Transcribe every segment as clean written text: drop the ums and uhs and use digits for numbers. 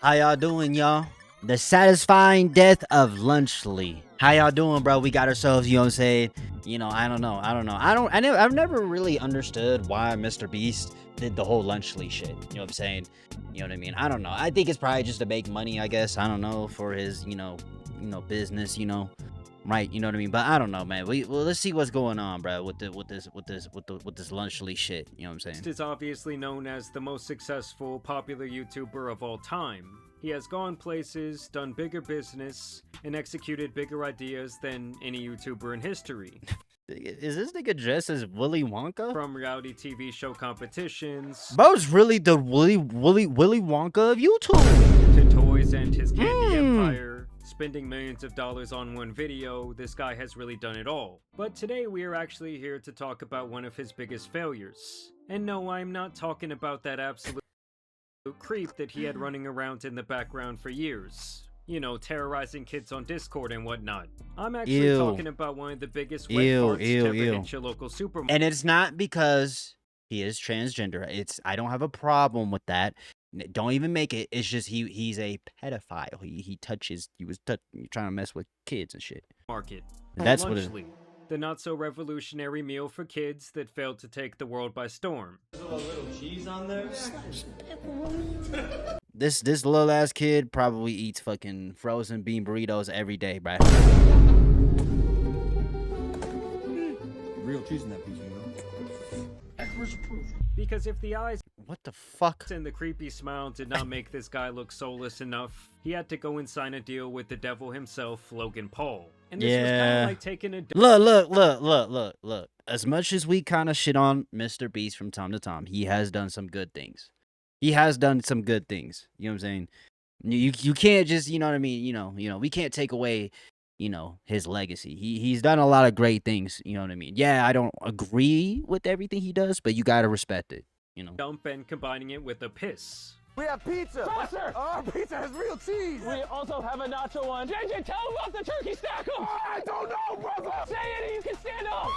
How y'all doing, y'all? The satisfying death of Lunchley. How y'all doing, bro? We got ourselves, you know what I'm saying? You know, I don't know. I've never really understood why Mr. Beast did the whole Lunchley shit. You know what I'm saying? You know what I mean? I don't know. I think it's probably just to make money, I guess. I don't know, for his, business, right? You know what I mean? But I don't know, man. Let's see what's going on, bro, with this Lunchley shit. You know what I'm saying? Is obviously known as the most successful, popular YouTuber of all time. He has gone places, done bigger business, and executed bigger ideas than any YouTuber in history. Is this nigga dressed as Willy Wonka? From reality TV show competitions, bro's really the Willy Wonka of YouTube. to toys and his candy empire. Spending millions of dollars on one video, this guy has really done it all. But today we are actually here to talk about one of his biggest failures. And no, I'm not talking about that absolute creep that he had running around in the background for years. You know, terrorizing kids on Discord and whatnot. I'm actually talking about one of the biggest wet farts to ever hit your local supermarket. And it's not because he is transgender. I don't have a problem with that. Don't even make it. It's just he's a pedophile. He was trying to mess with kids and shit. That's what it is. The not so revolutionary meal for kids that failed to take the world by storm. There's a little cheese on there. This little ass kid probably eats fucking frozen bean burritos every day, bruh. Real cheese in that piece, you know. Accuracy proof. Because if the eyes what the fuck and the creepy smile did not make this guy look soulless enough, he had to go and sign a deal with the devil himself, Logan Paul. And this was kind of like taking a look. As much as we kind of shit on Mr. Beast from time to time, he has done some good things. You know what I'm saying? You can't just, you know what I mean? We can't take away, his legacy. He's done a lot of great things, you know what I mean? Yeah, I don't agree with everything he does, but you gotta respect it, Dump and combining it with a piss. We have pizza! Faster! Our pizza has real cheese! We also have a nacho one. JJ, tell him about the turkey stack 'em! I don't know, brother! Say it and you can stand up!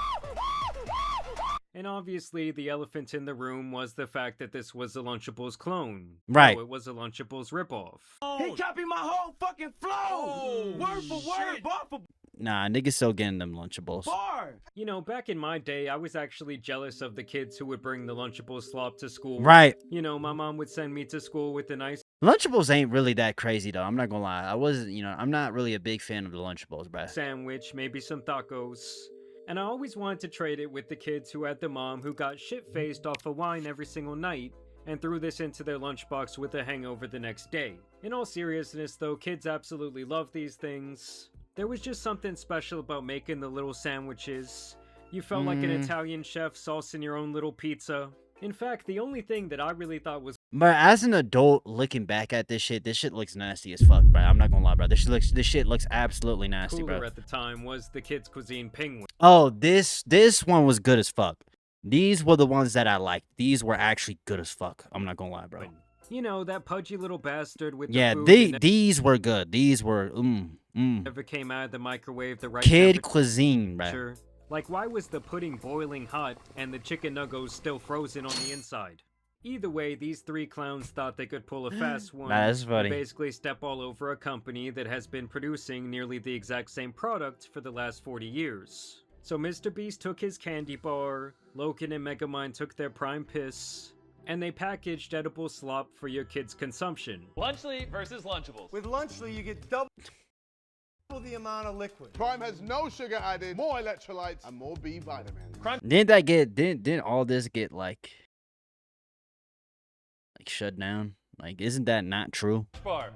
And obviously, the elephant in the room was the fact that this was a Lunchables clone. Right. No, it was a Lunchables ripoff. He copied my whole fucking flow! Word for word, bar for Nah, niggas still getting them Lunchables. bar! You know, back in my day, I was actually jealous of the kids who would bring the Lunchables slop to school. Right. You know, my mom would send me to school with a nice Lunchables ain't really that crazy, though. I'm not gonna lie. I'm not really a big fan of the Lunchables, bruh. sandwich, maybe some tacos. And I always wanted to trade it with the kids who had the mom who got shit-faced off of wine every single night and threw this into their lunchbox with a hangover the next day. In all seriousness though, kids absolutely love these things. There was just something special about making the little sandwiches. You felt like an Italian chef saucing your own little pizza. In fact, the only thing that I really thought was But as an adult looking back at this shit looks nasty as fuck, bro. I'm not gonna lie, bro. This shit looks absolutely nasty, cooler bro. at the time was the Kids Cuisine Penguin. Oh, this one was good as fuck. These were the ones that I liked. These were actually good as fuck. I'm not gonna lie, bro. You know, that pudgy little bastard with Yeah, the food these were good. These were never came out of the microwave the right Kid Cuisine, bro. temperature. Like, why was the pudding boiling hot and the chicken nuggets still frozen on the inside? Either way, these three clowns thought they could pull a fast one. That's funny. And basically step all over a company that has been producing nearly the exact same product for the last 40 years. So Mr. Beast took his candy bar, Logan and Megamind took their prime piss, and they packaged edible slop for your kids' consumption. Lunchley versus Lunchables. With Lunchley, you get double the amount of liquid. Prime has no sugar added, more electrolytes, and more B vitamins. Didn't all this get like shut down? Like, isn't that not true? Bar.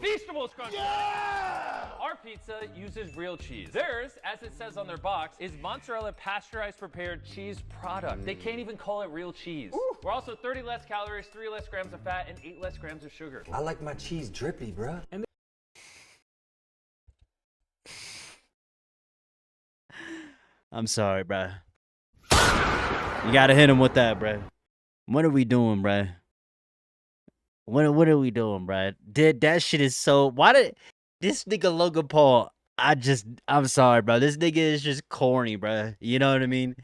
Feastables Crunch. Yeah! Our pizza uses real cheese. Theirs, as it says on their box, is mozzarella pasteurized prepared cheese product. They can't even call it real cheese. Ooh. We're also 30 less calories, 3 less grams of fat, and 8 less grams of sugar. I like my cheese drippy, bruh. I'm sorry, bruh. You gotta hit him with that, bruh. What are we doing, bruh? What are we doing, bruh? That shit is so... Why did... This nigga Logan Paul, I'm sorry, bro. This nigga is just corny, bruh. You know what I mean?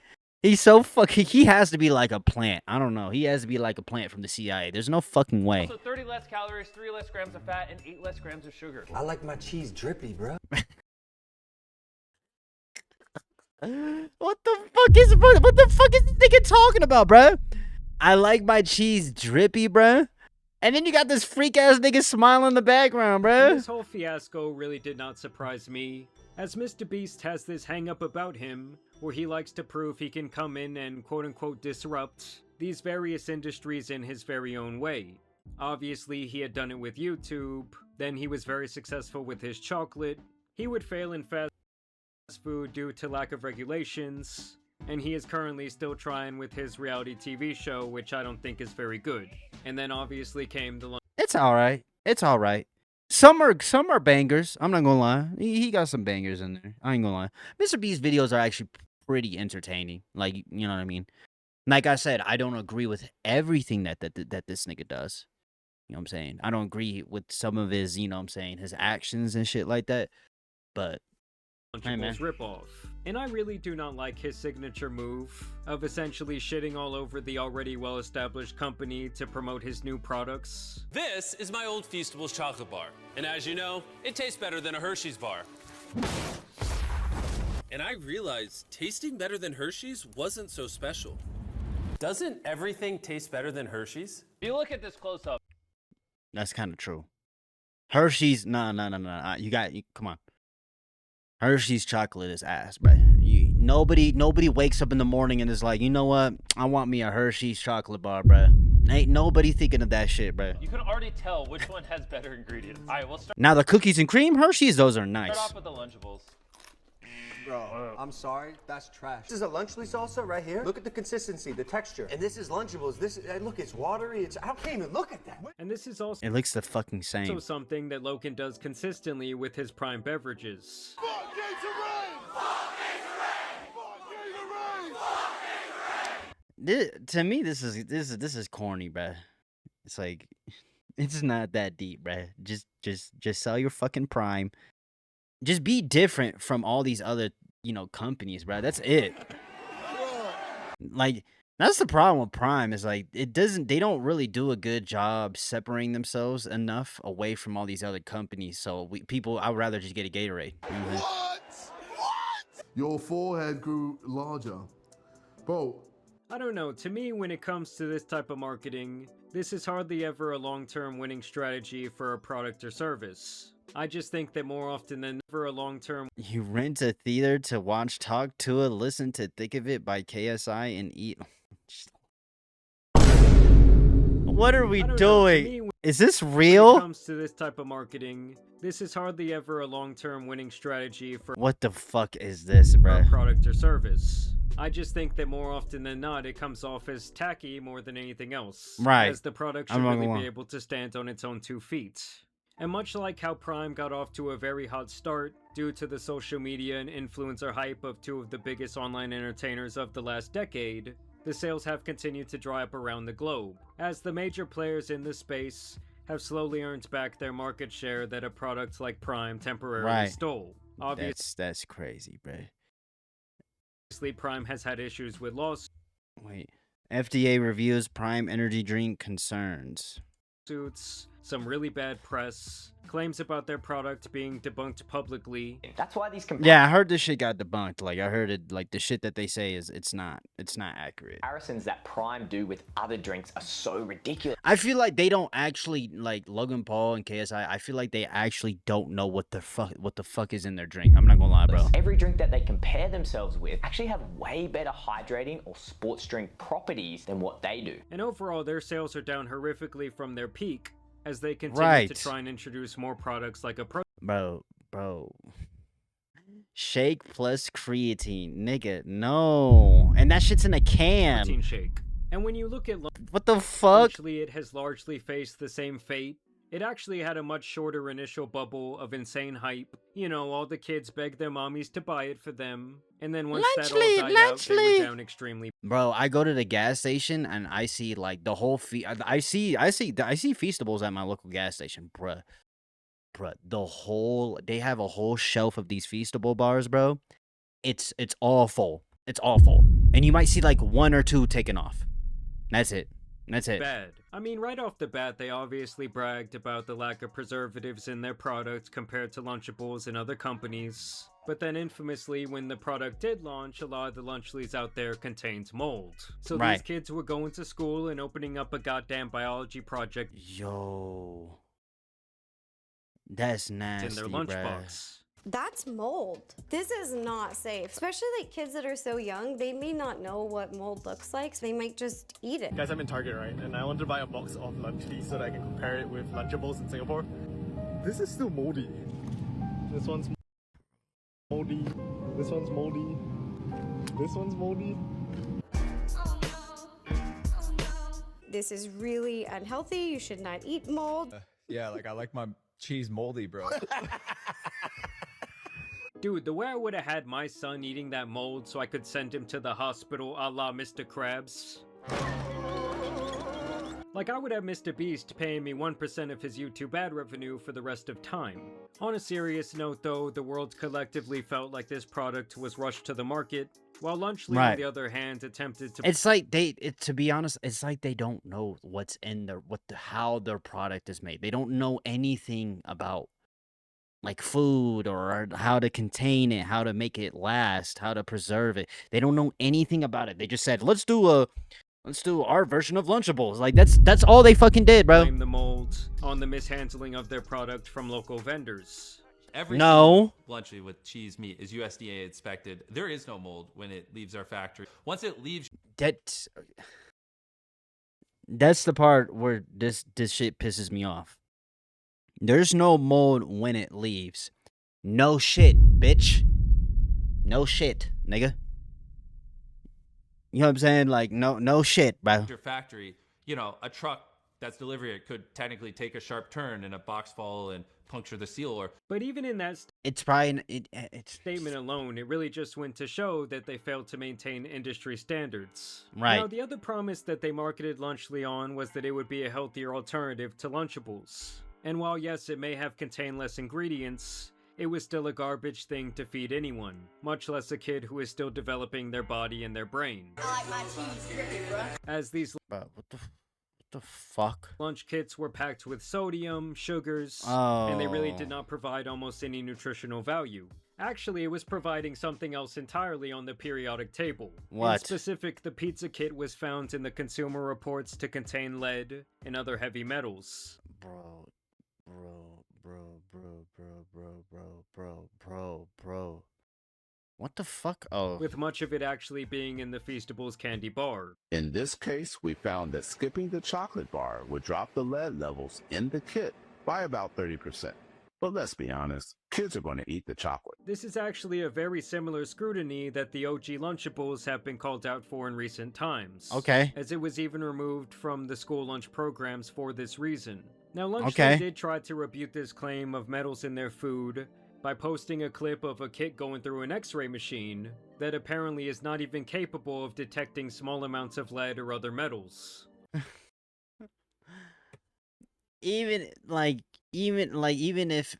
He's so fucking. He has to be like a plant. I don't know. He has to be like a plant from the CIA. There's no fucking way. Also 30 less calories, 3 less grams of fat, and 8 less grams of sugar. I like my cheese drippy, bro. What the fuck is this nigga talking about, bro? I like my cheese drippy, bro. And then you got this freak ass nigga smiling in the background, bro. This whole fiasco really did not surprise me, as Mr. Beast has this hang up about him where he likes to prove he can come in and quote-unquote disrupt these various industries in his very own way. Obviously, he had done it with YouTube, then he was very successful with his chocolate, he would fail in fast food due to lack of regulations, and he is currently still trying with his reality TV show, which I don't think is very good. And then obviously came the It's alright. It's alright. Some are bangers. I'm not gonna lie. He got some bangers in there. I ain't gonna lie. Mr. Beast's videos are actually pretty entertaining. Like, you know what I mean? Like I said, I don't agree with everything that this nigga does. You know what I'm saying? I don't agree with some of his, you know what I'm saying, his actions and shit like that. But hey, man. Lunchables ripoff. And I really do not like his signature move of essentially shitting all over the already well-established company to promote his new products. This is my old Feastables chocolate bar. And as you know, it tastes better than a Hershey's bar. And I realized tasting better than Hershey's wasn't so special. Doesn't everything taste better than Hershey's? If you look at this close up, That's kind of true. Hershey's, no. Come on. Hershey's chocolate is ass, bro. Nobody wakes up in the morning and is like, you know what? I want me a Hershey's chocolate bar, bro. Ain't nobody thinking of that shit, bro. you can already tell which one has better ingredients. All right, we'll start Now the cookies and cream Hershey's, those are nice. off with the Lunchables. Bro, I'm sorry, that's trash. This is a Lunchly salsa right here. Look at the consistency, the texture. And this is Lunchables. Look, it's watery. I can't even look at that. And this is also It looks the fucking same. something that Logan does consistently with his Prime beverages. To me, this is corny, bro. It's like, it's not that deep, bro. Just sell your fucking Prime. Just be different from all these other, you know, companies, bro. That's it. Like, that's the problem with Prime is like they don't really do a good job separating themselves enough away from all these other companies. So I would rather just get a Gatorade. What? Your forehead grew larger. Bro, I don't know, to me when it comes to this type of marketing, this is hardly ever a long-term winning strategy for a product or service. I just think that more often than never a long-term You rent a theater to watch Talk to It, listen to Thick of It by KSI, and eat. What are we I don't know, to doing? me, when Is this it real? comes to this type of marketing, this is hardly ever a long-term winning strategy for What the fuck is this, a bruh? product or service. I just think that more often than not, it comes off as tacky more than anything else. Right. As the product I'm should not really gonna be lie. able to stand on its own 2 feet. And much like how Prime got off to a very hot start due to the social media and influencer hype of 2 of the biggest online entertainers of the last decade, the sales have continued to dry up around the globe, as the major players in this space have slowly earned back their market share that a product like Prime temporarily Right. stole. Obviously, That's crazy, bruh. Prime has had issues with lawsuits. Wait. FDA reviews Prime energy drink concerns. Some really bad press, claims about their product being debunked publicly. That's why these Yeah, I heard this shit got debunked. Like, I heard it, like, the shit that they say is, it's not accurate. comparisons that Prime do with other drinks are so ridiculous. I feel like they don't actually, like, Logan Paul and KSI, I feel like they actually don't know what the fuck is in their drink. I'm not gonna lie, bro. Every drink that they compare themselves with actually have way better hydrating or sports drink properties than what they do. And overall, their sales are down horrifically from their peak as they continue Right. to try and introduce more products like a Bro. Shake plus creatine. Nigga, no. And that shit's in a can. protein shake. And when you look at What the fuck? Lunchly, it has largely faced the same fate. It actually had a much shorter initial bubble of insane hype. You know, all the kids begged their mommies to buy it for them. And then once that all Lunchly, died out, they Lunchly. were down extremely. Bro, I go to the gas station and I see like the whole I see Feastables at my local gas station, bruh. They have a whole shelf of these Feastable bars, bro. It's awful. It's awful. and you might see like 1 or 2 taken off. That's it. That's it. Bad. I mean, right off the bat, they obviously bragged about the lack of preservatives in their product compared to Lunchables and other companies. But then infamously, when the product did launch, a lot of the Lunchleys out there contained mold. So Right. these kids were going to school and opening up a goddamn biology project Yo. That's nasty, in their bruh. lunchbox. That's mold. This is not safe, especially like kids that are so young. They may not know what mold looks like, so they might just eat it. Guys, I'm in Target, right? And I wanted to buy a box of Lunchly so that I can compare it with Lunchables in Singapore. This is still moldy. This one's moldy. This one's moldy. This one's moldy. This is really unhealthy. You should not eat mold. Yeah, like I like my cheese moldy, bro. Dude, the way I would have had my son eating that mold so I could send him to the hospital a la Mr. Krabs. Like, I would have Mr. Beast paying me 1% of his YouTube ad revenue for the rest of time. On a serious note though, the world collectively felt like this product was rushed to the market, while Lunchly Right. on the other hand attempted to It's like to be honest, it's like they don't know what's in their how their product is made. They don't know anything about like food or how to contain it, how to make it last, how to preserve it. They don't know anything about it. They just said, let's do our version of Lunchables. Like that's all they fucking did, bro. blame the mold on the mishandling of their product from local vendors. Every No. Lunchly with cheese meat is USDA inspected. There is no mold when it leaves our factory. Once it leaves That's the part where this shit pisses me off. There's no mold when it leaves. No shit, bitch. No shit, nigga. You know what I'm saying? Like no shit, bro. your factory, you know, a truck that's delivering it could technically take a sharp turn and a box fall and puncture the seal. Or But even in that It's probably it's statement alone, it really just went to show that they failed to maintain industry standards. Right. Now, the other promise that they marketed Lunchly on was that it would be a healthier alternative to Lunchables. And while yes, it may have contained less ingredients, it was still a garbage thing to feed anyone, much less a kid who is still developing their body and their brain. As these Bro, what the fuck? lunch kits were packed with sodium, sugars, Oh. and they really did not provide almost any nutritional value. Actually, it was providing something else entirely on the periodic table. What? In specific, the pizza kit was found in the Consumer Reports to contain lead and other heavy metals. Bro. What the fuck? Oh. With much of it actually being in the Feastables candy bar. In this case, we found that skipping the chocolate bar would drop the lead levels in the kit by about 30%. But let's be honest, kids are going to eat the chocolate. This is actually a very similar scrutiny that the OG Lunchables have been called out for in recent times. Okay. As it was even removed from the school lunch programs for this reason. Now, Lunchly Okay. did try to refute this claim of metals in their food by posting a clip of a kit going through an x-ray machine that apparently is not even capable of detecting small amounts of lead or other metals. Even if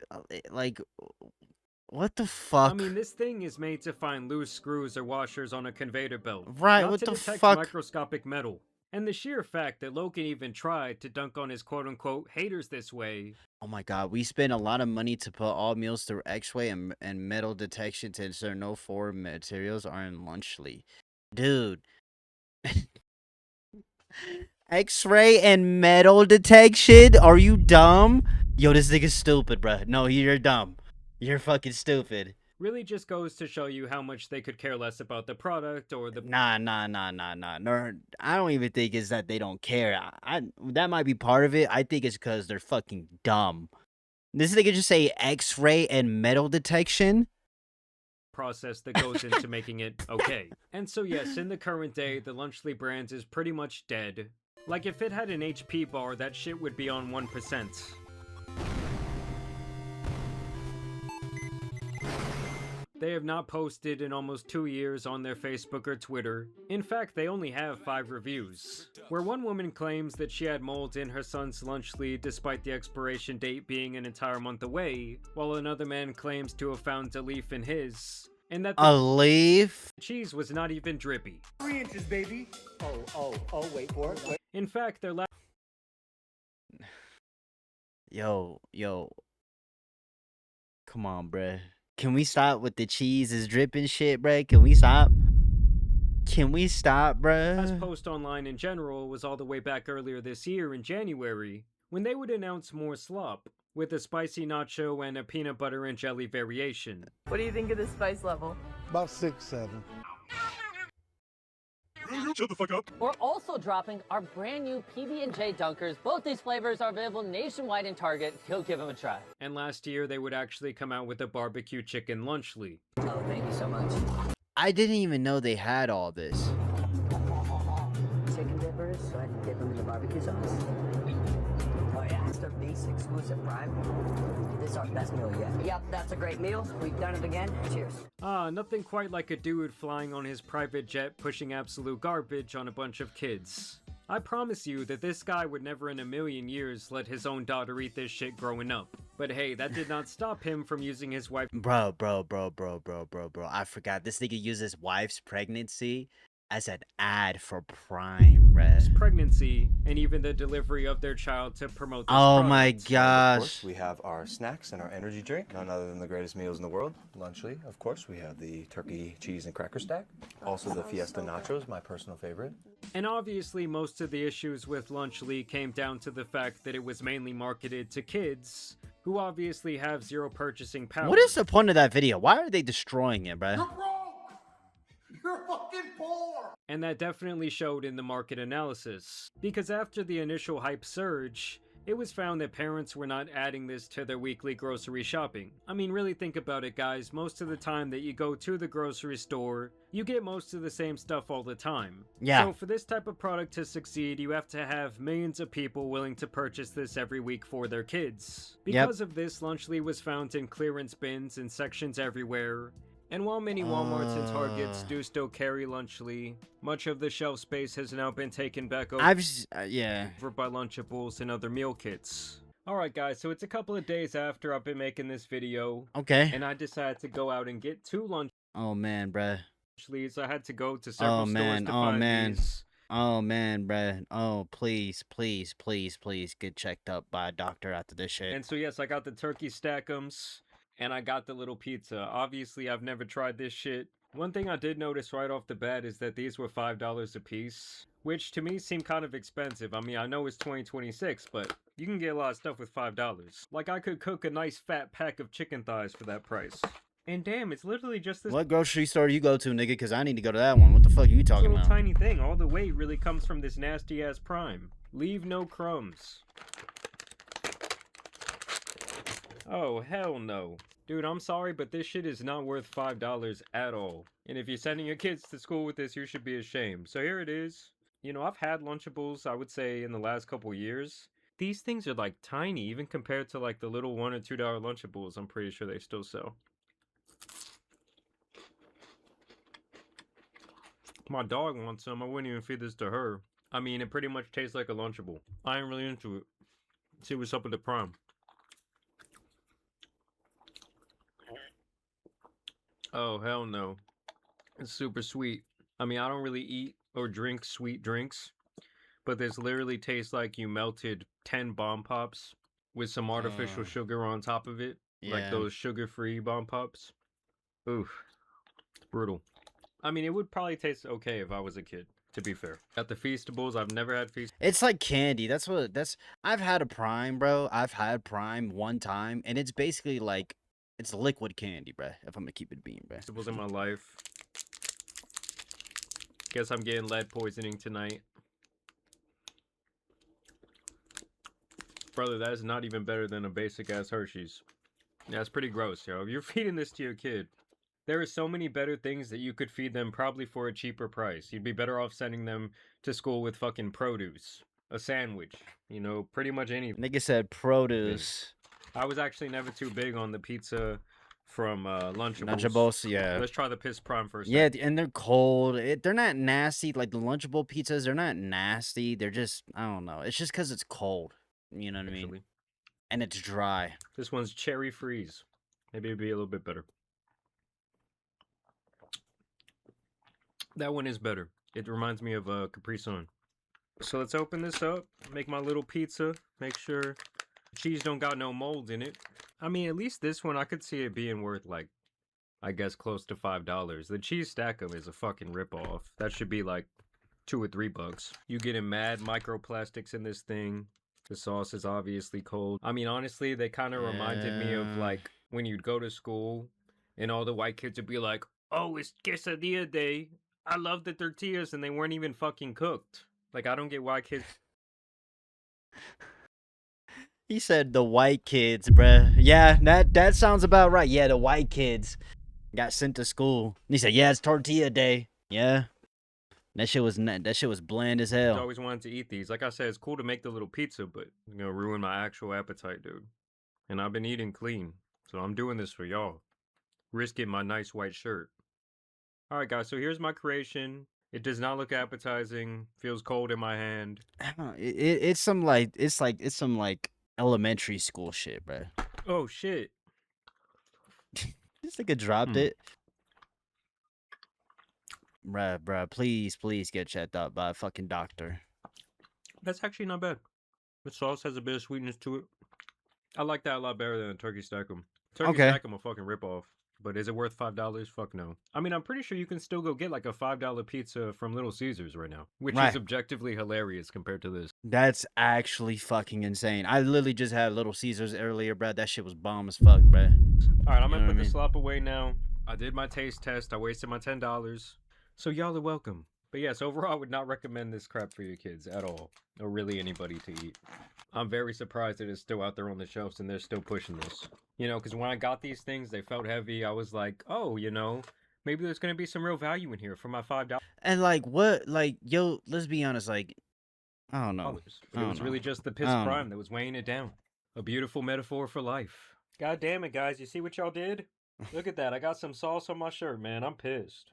what the fuck? I mean, this thing is made to find loose screws or washers on a conveyor belt. Right, not what to the detect fuck? microscopic metal. And the sheer fact that Logan even tried to dunk on his quote-unquote haters this way. Oh my god, we spend a lot of money to put all meals through X-ray and metal detection to ensure no foreign materials are in Lunchly. Dude. X-ray and metal detection? Are you dumb? Yo, this nigga's stupid, bruh. No, you're dumb. You're fucking stupid. Really just goes to show you how much they could care less about the product or the... Nah. No, I don't even think it's that they don't care. That might be part of it. I think it's because they're fucking dumb. This nigga just say X-ray and metal detection? process that goes into making it okay. And so yes, in the current day, the Lunchly brand is pretty much dead. Like if it had an HP bar, that shit would be on 1%. They have not posted in almost 2 years on their Facebook or Twitter. In fact, they only have 5 reviews, where one woman claims that she had mold in her son's Lunchly despite the expiration date being an entire month away, while another man claims to have found a leaf in his, and that A the leaf? cheese was not even drippy. 3 inches, baby. Oh, wait for it. Wait. In fact, their last Yo. Come on, bruh. Can we stop with the cheese is dripping shit, bruh? Can we stop? Can we stop, bruh? post online in general was all the way back earlier this year in January, when they would announce more slop, with a spicy nacho and a peanut butter and jelly variation. What do you think of the spice level? About 6, 7. Shut the fuck up. We're also dropping our brand new PB&J Dunkers. Both these flavors are available nationwide in Target. Go give them a try. And last year, they would actually come out with a barbecue chicken lunchly. Oh, thank you so much. I didn't even know they had all this. Chicken dippers, so I can dip them in the barbecue sauce. Oh yeah, Mr. Beast exclusive prime. This is our best meal yet. Yep, that's a great meal. We've done it again. Cheers. Nothing quite like a dude flying on his private jet pushing absolute garbage on a bunch of kids. I promise you that this guy would never in a million years let his own daughter eat this shit growing up. But hey, that did not stop him from using his wife. Bro. I forgot. This nigga used his wife's pregnancy as an ad for Prime, bruh. Pregnancy and even the delivery of their child to promote this Oh product. my Of gosh. course, we have our snacks and our energy drink. None other than the greatest meals in the world. Lunchly, of course, we have the turkey, cheese, and cracker stack. Also the Fiesta Nachos, my personal favorite. And obviously most of the issues with Lunchly came down to the fact that it was mainly marketed to kids, who obviously have zero purchasing power. What is the point of that video? Why are they destroying it, bruh? You're fucking poor! And that definitely showed in the market analysis, because after the initial hype surge, it was found that parents were not adding this to their weekly grocery shopping. I mean, really think about it, guys. Most of the time that you go to the grocery store, you get most of the same stuff all the time. Yeah. So for this type of product to succeed, you have to have millions of people willing to purchase this every week for their kids. Because of this, Lunchly was found in clearance bins in sections everywhere. And while many Walmarts and Targets do still carry Lunchly, much of the shelf space has now been taken back over yeah. by Lunchables and other meal kits. Alright guys, so it's a couple of days after I've been making this video. Okay. And I decided to go out and get 2 Oh man, bruh. Lunchleys. I had to go to several stores to find these. Oh man, bruh. Oh, please get checked up by a doctor after this shit. And so yes, I got the turkey stackums. And I got the little pizza. Obviously, I've never tried this shit. One thing I did notice right off the bat is that these were $5 a piece, which to me seemed kind of expensive. I mean, I know it's 2026, but you can get a lot of stuff with $5. Like, I could cook a nice fat pack of chicken thighs for that price. And damn, it's literally just this What grocery store you go to, nigga? Because I need to go to that one. What the fuck are you talking little about? tiny thing. All the weight really comes from this nasty-ass Prime. Leave no crumbs. Oh, hell no. Dude, I'm sorry, but this shit is not worth $5 at all. And if you're sending your kids to school with this, you should be ashamed. So here it is. You know, I've had Lunchables, I would say, in the last couple years. These things are, like, tiny, even compared to, like, the little $1 or $2 Lunchables I'm pretty sure they still sell. My dog wants some. I wouldn't even feed this to her. I mean, it pretty much tastes like a Lunchable. I ain't really into it. See what's up with the Prime. Oh, hell no. It's super sweet. I mean, I don't really eat or drink sweet drinks, but this literally tastes like you melted 10 Bomb Pops with some artificial sugar on top of it. Like Yeah. those sugar-free Bomb Pops. Oof. Brutal. I mean, it would probably taste okay if I was a kid, to be fair. At the Feastables, I've never had Feastables. It's like candy. I've had a Prime, bro. I've had Prime one time, and it's basically like, it's liquid candy, bruh, if I'm gonna keep it being, bruh. In my life. Guess I'm getting lead poisoning tonight. Brother, that is not even better than a basic ass Hershey's. Yeah, it's pretty gross, yo. If you're feeding this to your kid, there are so many better things that you could feed them probably for a cheaper price. You'd be better off sending them to school with fucking produce, a sandwich, you know, pretty much anything. Nigga said produce. I was actually never too big on the pizza from Lunchables. Lunchables, yeah. Let's try the Piss Prime first. Yeah, and they're cold. They're not nasty. Like the Lunchable pizzas, they're not nasty. They're just, I don't know. It's just because it's cold. You know what I mean? And it's dry. This one's cherry freeze. Maybe it'd be a little bit better. That one is better. It reminds me of Capri Sun. So let's open this up, make my little pizza, make sure cheese don't got no mold in it. I mean, at least this one, I could see it being worth, like, I guess close to $5. The cheese Stack'em is a fucking ripoff. That should be like $2 or $3. You getting mad microplastics in this thing. The sauce is obviously cold. I mean, honestly, they kind of reminded me of, like, when you'd go to school and all the white kids would be like, oh, it's quesadilla day. I love the tortillas, and they weren't even fucking cooked. Like, I don't get why kids... He said the white kids, bruh. Yeah, that sounds about right. Yeah, the white kids got sent to school. He said, yeah, it's tortilla day. Yeah. That shit was bland as I hell. always wanted to eat these. Like I said, it's cool to make the little pizza, but you know, ruin my actual appetite, dude. And I've been eating clean, so I'm doing this for y'all. Risking my nice white shirt. All right, guys. So here's my creation. It does not look appetizing. Feels cold in my hand. It's some like elementary school shit, bro. Oh shit! This nigga dropped it. Bruh, please get checked out by a fucking doctor. That's actually not bad. The sauce has a bit of sweetness to it. I like that a lot better than a turkey Stack'em. Turkey Stack'em a fucking ripoff. But is it worth $5? Fuck no. I mean, I'm pretty sure you can still go get like a $5 pizza from Little Caesars right now, which is objectively hilarious compared to this. That's actually fucking insane. I literally just had Little Caesars earlier, bruh. That shit was bomb as fuck, bruh. All right, I'm gonna put the slop away now. I did my taste test. I wasted my $10. So y'all are welcome. But yes, overall, I would not recommend this crap for your kids at all, or really anybody to eat. I'm very surprised that it's still out there on the shelves and they're still pushing this. You know, because when I got these things, they felt heavy. I was like, oh, you know, maybe there's going to be some real value in here for my $5. And like, what, like, yo, let's be honest, like, I don't know. But it was really just the piss prime that was weighing it down. A beautiful metaphor for life. God damn it, guys. You see what y'all did? Look at that. I got some sauce on my shirt, man. I'm pissed.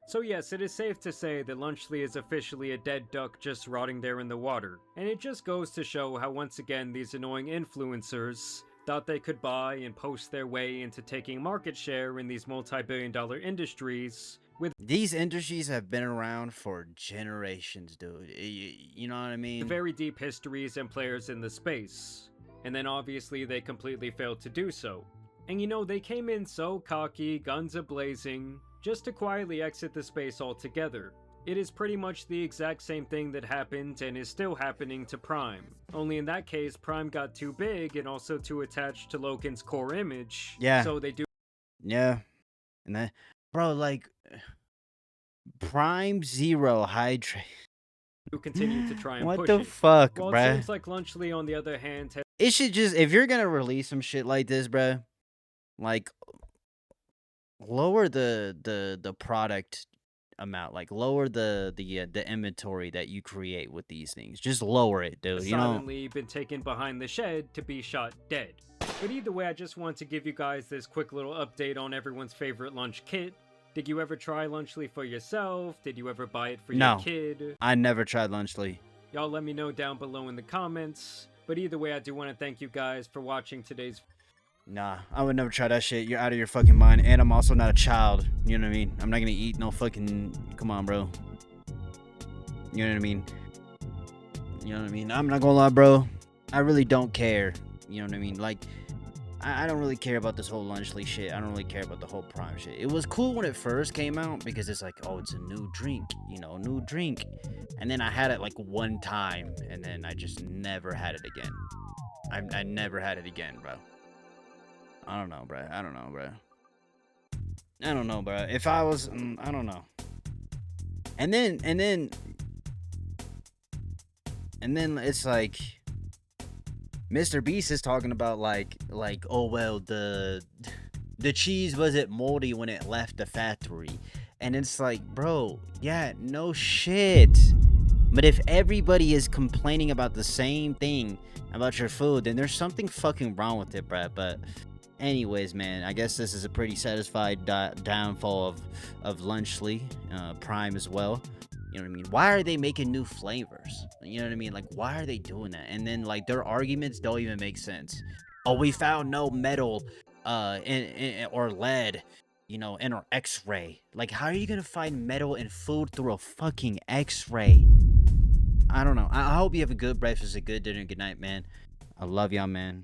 So yes, it is safe to say that Lunchley is officially a dead duck just rotting there in the water. And it just goes to show how once again these annoying influencers thought they could buy and post their way into taking market share in these multi-billion-dollar industries. With these industries have been around for generations, dude. You know what I mean? Very deep histories and players in the space. And then obviously they completely failed to do so. And you know, they came in so cocky, guns a-blazing, just to quietly exit the space altogether. It is pretty much the exact same thing that happened and is still happening to Prime. Only in that case, Prime got too big and also too attached to Logan's core image. Yeah. So they do. Yeah. And that, bro, like, Prime Zero Hydrate. Who continue to try and what push the it. fuck, Well, bruh? it seems like Lunchley, on the other hand, It should just, if you're gonna release some shit like this, bruh, like, lower the product amount, like lower the inventory that you create with these things. Just lower it, dude. You know, silently been taken behind the shed to be shot dead. But either way, I just want to give you guys this quick little update on everyone's favorite lunch kit. Did you ever try Lunchley for yourself? Did you ever buy it for your kid? I never tried Lunchley. Y'all let me know down below in the comments. But either way, I do want to thank you guys for watching today's. Nah, I would never try that shit. You're out of your fucking mind. And I'm also not a child. You know what I mean? I'm not gonna eat no fucking... Come on, bro. You know what I mean? You know what I mean? I'm not gonna lie, bro. I really don't care. You know what I mean? Like, I don't really care about this whole Lunchley shit. I don't really care about the whole Prime shit. It was cool when it first came out because it's like, oh, it's a new drink. You know, new drink. And then I had it like one time. And then I just never had it again. I never had it again, bro. I don't know, bro. I don't know, bro. If I was, I don't know. And then it's like, Mr. Beast is talking about like, oh well, the cheese wasn't moldy when it left the factory, and it's like, bro, yeah, no shit. But if everybody is complaining about the same thing about your food, then there's something fucking wrong with it, bro. But anyways, man, I guess this is a pretty satisfied downfall of Lunchley, Prime as well. You know what I mean? Why are they making new flavors? You know what I mean? Like, why are they doing that? And then, like, their arguments don't even make sense. Oh, we found no metal or lead, you know, in our X-ray. Like, how are you gonna find metal in food through a fucking X-ray? I don't know. I hope you have a good breakfast, a good dinner, good night, man. I love y'all, man.